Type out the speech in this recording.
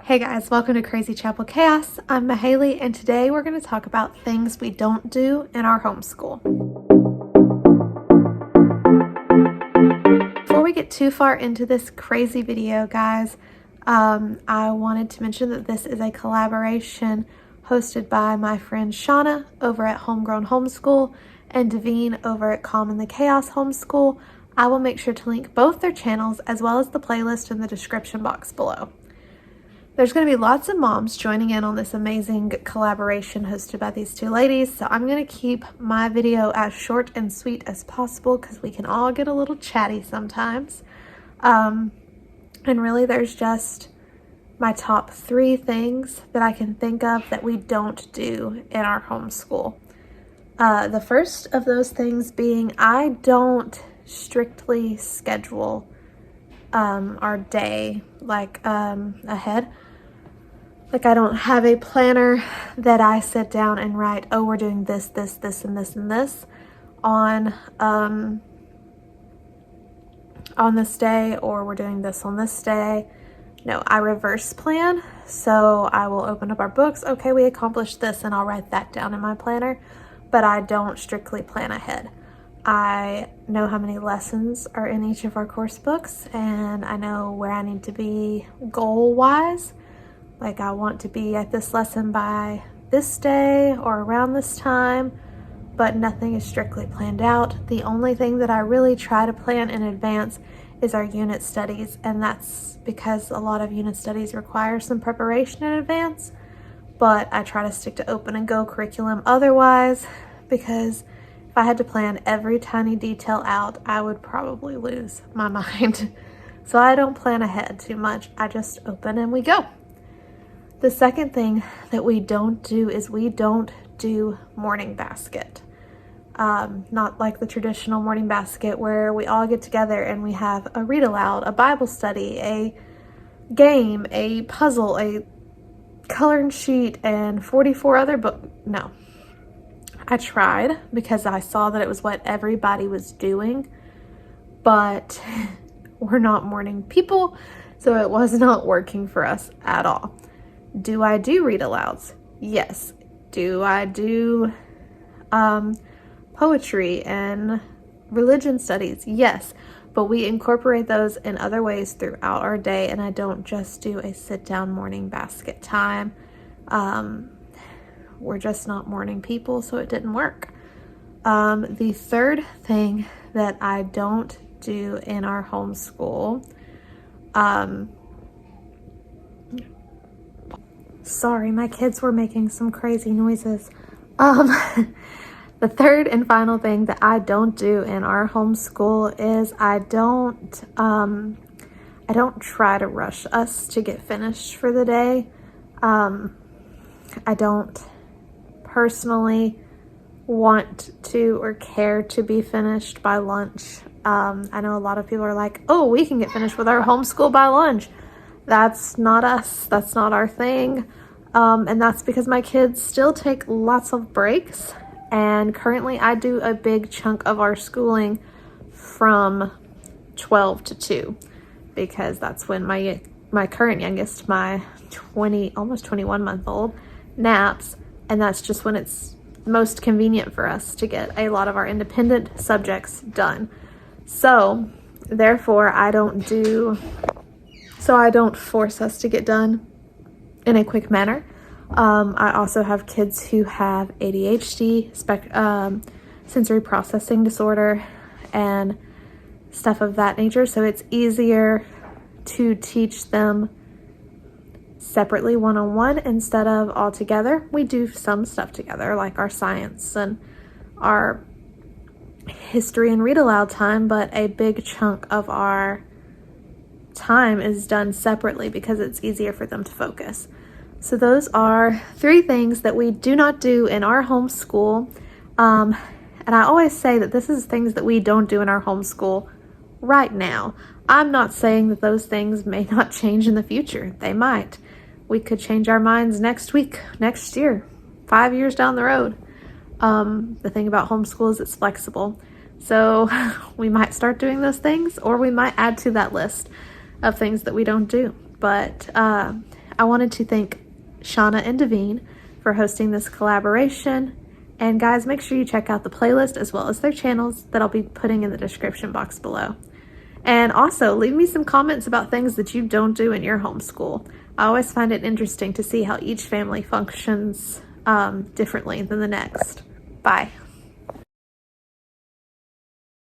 Hey guys, welcome to Crazy Chapel Chaos. I'm Mahaley, and today we're going to talk about things we don't do in our homeschool. Before we get too far into this crazy video, guys, I wanted to mention that this is a collaboration hosted by my friend Shauna over at Homegrown Homeschool and Devine over at Calm in the Chaos Homeschool. I will make sure to link both their channels as well as the playlist in the description box below. There's going to be lots of moms joining in on this amazing collaboration hosted by these two ladies, so I'm going to keep my video as short and sweet as possible because we can all get a little chatty sometimes. And really there's just my top 3 things that I can think of that we don't do in our homeschool. The first of those things being I don't strictly schedule our day ahead. Like I don't have a planner that I sit down and write, oh, we're doing this, this, this, and this, and this on this day, or we're doing this on this day. No, I reverse plan. So I will open up our books. Okay, we accomplished this, and I'll write that down in my planner, but I don't strictly plan ahead. I know how many lessons are in each of our course books, and I know where I need to be goal-wise. Like I want to be at this lesson by this day or around this time, but nothing is strictly planned out. The only thing that I really try to plan in advance is our unit studies, and that's because a lot of unit studies require some preparation in advance, but I try to stick to open and go curriculum otherwise, because if I had to plan every tiny detail out, I would probably lose my mind. So I don't plan ahead too much. I just open and we go. The second thing that we don't do is we don't do morning basket. Not like the traditional morning basket where we all get together and we have a read aloud, a Bible study, a game, a puzzle, a coloring sheet, and 44 other books. No. I tried because I saw that it was what everybody was doing, but we're not morning people, so it was not working for us at all. Do I do read alouds? Yes. Do I do poetry and religion studies? Yes. But we incorporate those in other ways throughout our day, and I don't just do a sit-down morning basket time. We're just not morning people, so it didn't work. The third thing that I don't do in our homeschool, sorry, my kids were making some crazy noises. The third and final thing that I don't do in our homeschool is I don't try to rush us to get finished for the day. I don't personally want to or care to be finished by lunch. I know a lot of people are like, oh, we can get finished with our homeschool by lunch. That's not us. That's not our thing. And that's because my kids still take lots of breaks. And currently I do a big chunk of our schooling from 12 to 2, because that's when my current youngest, my almost 21-month-old, naps. And that's just when it's most convenient for us to get a lot of our independent subjects done. So therefore I don't force us to get done in a quick manner. I also have kids who have ADHD, sensory processing disorder, and stuff of that nature. So it's easier to teach them separately one-on-one instead of all together. We do some stuff together, like our science and our history and read aloud time, but a big chunk of our time is done separately because it's easier for them to focus. So those are 3 things that we do not do in our homeschool. And I always say that this is things that we don't do in our homeschool right now. I'm not saying that those things may not change in the future. They might. We could change our minds next week, next year, 5 years down the road. The thing about homeschool is it's flexible. So we might start doing those things, or we might add to that list of things that we don't do. But I wanted to thank Shauna and Davine for hosting this collaboration. And guys, make sure you check out the playlist as well as their channels that I'll be putting in the description box below. And also, leave me some comments about things that you don't do in your homeschool. I always find it interesting to see how each family functions differently than the next. Bye.